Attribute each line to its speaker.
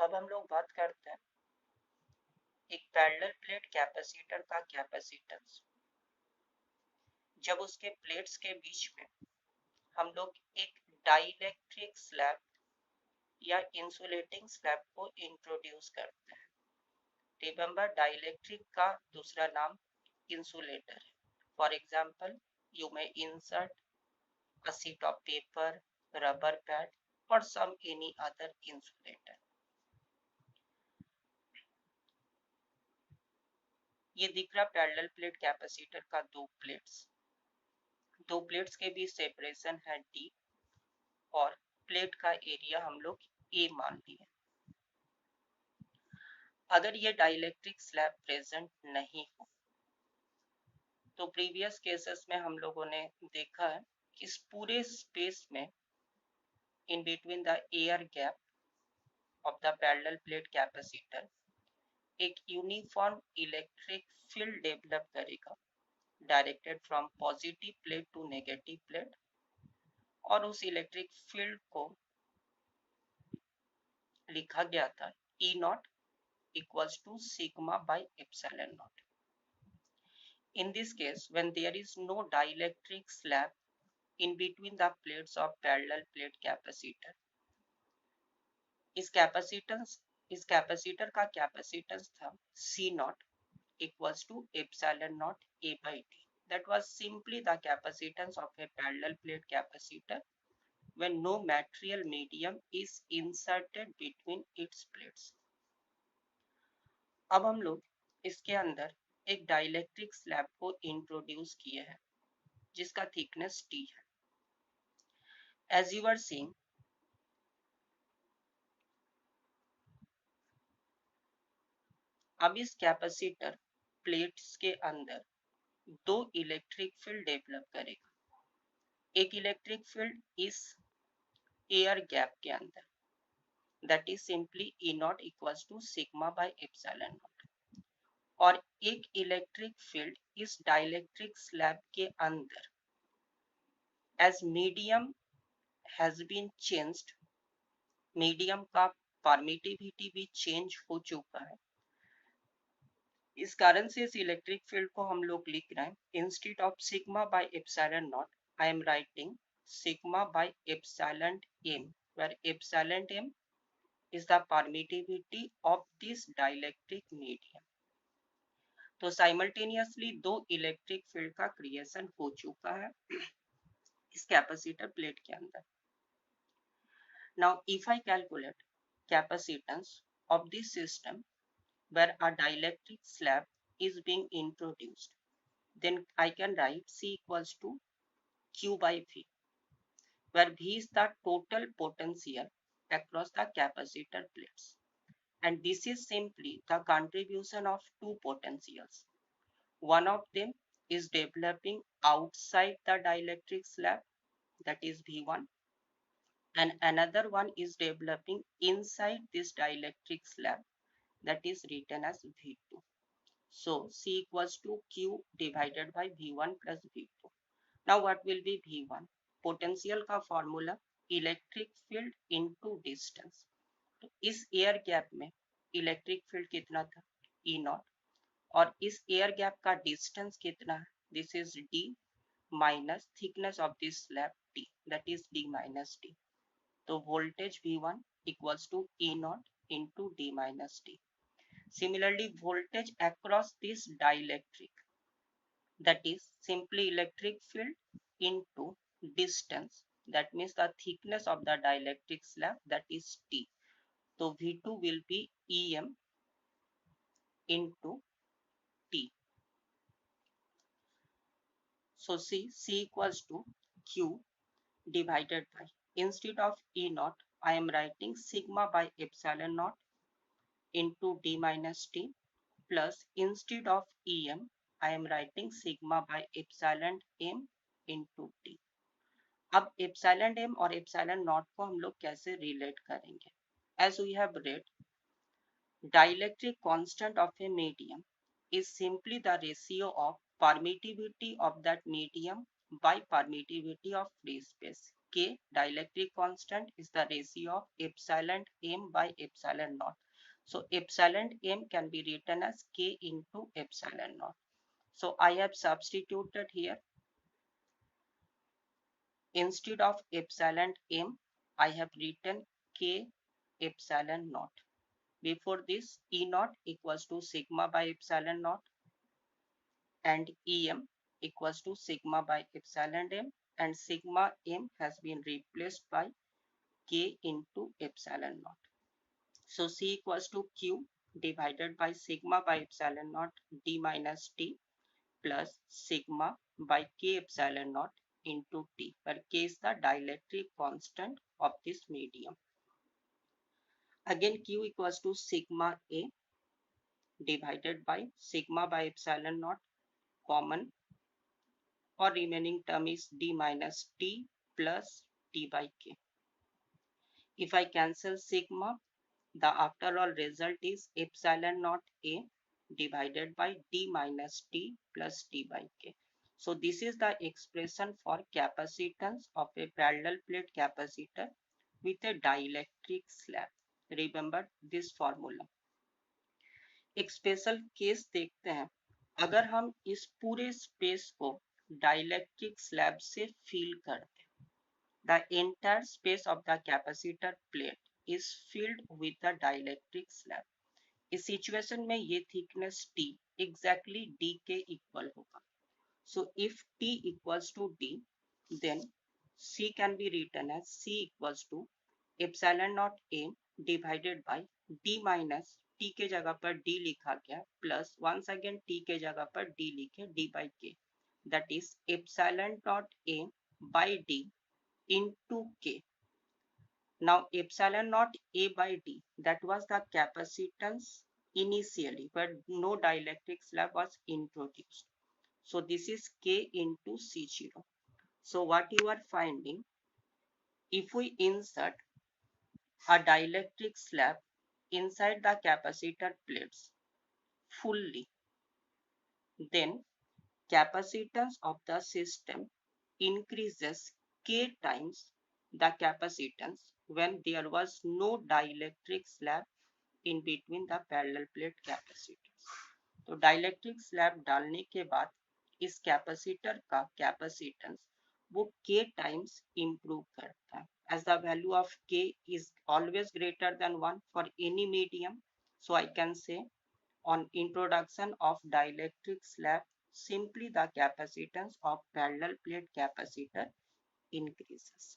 Speaker 1: अब हम लोग बात करते हैं एक पैरेलल प्लेट कैपेसिटर का कैपेसिटेंस। जब उसके प्लेट्स के बीच में हम लोग एक डाइलेक्ट्रिक स्लैब या इंसुलेटिंग स्लैब को इंट्रोड्यूस करते हैं। रिमेंबर, डाइलेक्ट्रिक का दूसरा नाम इंसुलेटर है। For example, you may insert a sheet of paper, rubber pad or some any other insulator. ये दिख रहा पैरेलल प्लेट कैपेसिटर का दो प्लेट्स के बीच सेपरेशन है D और प्लेट का एरिया हम लोग A मान लिए। अगर ये डाइलेक्ट्रिक स्लैब प्रेजेंट नहीं हो तो प्रीवियस केसेस में हम लोगों ने देखा है कि इस पूरे स्पेस में in between the air gap of the parallel plate capacitor एक यूनिफॉर्म इलेक्ट्रिक फील्ड डेवलप करेगा directed from positive plate to negative plate, और उस इलेक्ट्रिक फील्ड को लिखा गया था E naught equals to sigma by epsilon naught. In this case, when there is no dielectric slab in between the plates of parallel plate capacitor, इस capacitor का capacitance था C not equals to epsilon naught A by D. That was simply the capacitance of a parallel plate capacitor when no material medium is inserted between its plates. अब हम लोग इसके अंदर एक dielectric slab को introduce किए हैं जिसका थिकनेस T है। As you are seeing, अब इस कैपेसिटर प्लेट्स के अंदर दो इलेक्ट्रिक फील्ड डेवलप करेगा। एक इलेक्ट्रिक फील्ड इस एयर गैप के अंदर, that is simply E naught equals to sigma by epsilon naught, और एक इलेक्ट्रिक फील्ड इस डाइलेक्ट्रिक स्लैब के अंदर as medium has been changed, medium का परमिटिविटी भी चेंज हो चुका है। इस कारण से इस इलेक्ट्रिक फील्ड को हम लोग लिख रहे हैं instead of sigma by epsilon not I am writing sigma by epsilon m, where epsilon m is the permittivity of this dielectric medium. तो साइमल्टेनियसली दो इलेक्ट्रिक फील्ड का क्रिएशन हो चुका है इस कैपेसिटर प्लेट के अंदर। Now if I calculate capacitance of this system where a dielectric slab is being introduced, then I can write C equals to Q by V, where V is the total potential across the capacitor plates. And this is simply the contribution of two potentials. One of them is developing outside the dielectric slab, that is V1, and another one is developing inside this dielectric slab, that is written as V2. So C equals to Q divided by V1 plus V2. Now what will be V1? Potential का formula electric field into distance. तो इस air gap में electric field कितना था E not, और इस air gap का distance कितना है, this is D minus thickness of this slab T, that is D minus D. तो voltage V1 equals to E naught into D minus D. Similarly, voltage across this dielectric, that is simply electric field into distance, that means the thickness of the dielectric slab, that is T. So V2 will be EM into T. So C equals to Q divided by, instead of E naught, I am writing sigma by epsilon naught into D minus T, plus instead of EM I am writing sigma by epsilon m into T. अब epsilon m और epsilon naught को हम लोग कैसे relate करेंगे? As we have read, dielectric constant of a medium is simply the ratio of permittivity of that medium by permittivity of free space. K, dielectric constant, is the ratio of epsilon m by epsilon naught. So epsilon m can be written as K into epsilon naught. So I have substituted here, instead of epsilon m, I have written K epsilon naught. Before this, E naught equals to sigma by epsilon naught, and Em equals to sigma by epsilon m, and sigma m has been replaced by K into epsilon naught. So C equals to Q divided by sigma by epsilon naught d minus t plus sigma by K epsilon naught into T, where K is the dielectric constant of this medium. Again, Q equals to sigma A divided by sigma by epsilon naught, common, or remaining term is d minus t plus t by k. If I cancel sigma, the after all result is epsilon naught A divided by d minus t plus t by k. So this is the expression for capacitance of a parallel plate capacitor with a dielectric slab. Remember this formula. एक special case देखते हैं, अगर हम इस पूरे space को dielectric slab से fill करते हैं, the entire space of the capacitor plate is filled with the dielectric slab. इस सिचुएशन में ये थिकनेस T एग्जैक्टली D के इक्वल होगा. So if T equals to D, then C can be written as C equals to epsilon naught A divided by D minus T के जगह पर D लिखा गया प्लस once again T के जगह पर D लिखे D by K, that is epsilon naught A by D into K. Now epsilon naught A by D, that was the capacitance initially, but no dielectric slab was introduced. So this is K into C0. So what you are finding, if we insert a dielectric slab inside the capacitor plates fully, then capacitance of the system increases K times the capacitance when there was no dielectric slab in between the parallel plate capacitors. तो dielectric slab डालने के बाद इस capacitor का capacitance वो k times improve करता है, as the value of k is always greater than 1 for any medium. So I can say on introduction of dielectric slab, simply the capacitance of parallel plate capacitor increases.